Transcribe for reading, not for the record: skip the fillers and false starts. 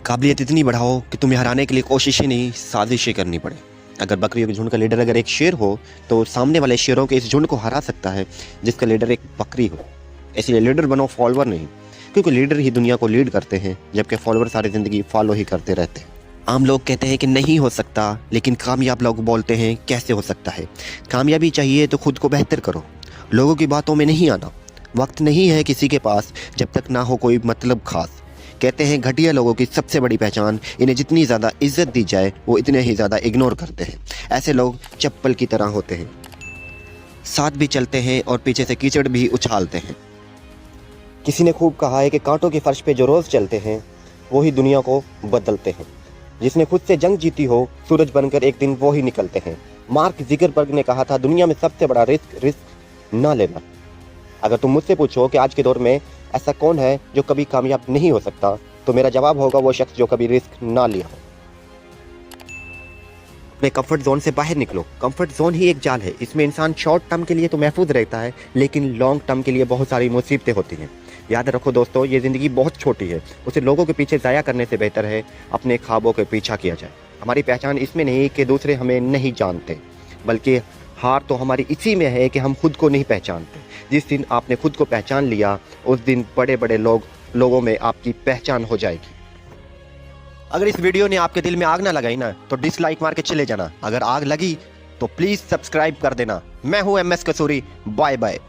काबिलियत इतनी बढ़ाओ कि तुम्हें हराने के लिए कोशिशें नहीं साजिशें करनी पड़े। अगर बकरियों के झुंड का लीडर अगर एक शेर हो तो सामने वाले शेरों के इस झुंड को हरा सकता है जिसका लीडर एक बकरी हो। इसलिए लीडर बनो, फॉलोअर नहीं, क्योंकि लीडर ही दुनिया को लीड करते हैं जबकि फॉलोअर सारी ज़िंदगी फॉलो ही करते रहते हैं। आम लोग कहते हैं कि नहीं हो सकता, लेकिन कामयाब लोग बोलते हैं कैसे हो सकता है। कामयाबी चाहिए तो खुद को बेहतर करो, लोगों की बातों में नहीं आना। वक्त नहीं है किसी के पास जब तक ना हो कोई मतलब खास। कहते हैं घटिया लोगों की सबसे बड़ी पहचान, इन्हें जितनी ज़्यादा इज्जत दी जाए वो इतने ही ज़्यादा इग्नोर करते हैं। ऐसे लोग चप्पल की तरह होते हैं, साथ भी चलते हैं और पीछे से कीचड़ भी उछालते हैं। किसी ने खूब कहा है कि कांटों के फर्श पे जो रोज़ चलते हैं वो ही दुनिया को बदलते हैं। जिसने खुद से जंग जीती हो सूरज बनकर एक दिन वो ही निकलते हैं। मार्क ज़ुकरबर्ग ने कहा था दुनिया में सबसे बड़ा रिस्क ना लेना। अगर तुम मुझसे पूछो कि आज के दौर में ऐसा कौन है जो कभी कामयाब नहीं हो सकता, तो मेरा जवाब होगा वो शख्स जो कभी रिस्क ना लिया हो। अपने कंफर्ट जोन से बाहर निकलो। कंफर्ट जोन ही एक जाल है, इसमें इंसान शॉर्ट टर्म के लिए तो महफूज रहता है लेकिन लॉन्ग टर्म के लिए बहुत सारी मुसीबतें होती हैं। याद रखो दोस्तों, ये ज़िंदगी बहुत छोटी है, उसे लोगों के पीछे ज़ाया करने से बेहतर है अपने ख्वाबों के पीछा किया जाए। हमारी पहचान इसमें नहीं कि दूसरे हमें नहीं जानते, बल्कि हार तो हमारी इसी में है कि हम खुद को नहीं पहचानते। जिस दिन आपने खुद को पहचान लिया उस दिन बड़े बड़े लोगों में आपकी पहचान हो जाएगी। अगर इस वीडियो ने आपके दिल में आग ना लगाई ना तो डिसलाइक मार के चले जाना। अगर आग लगी तो प्लीज़ सब्सक्राइब कर देना। मैं हूं MS कसूरी। Bye bye.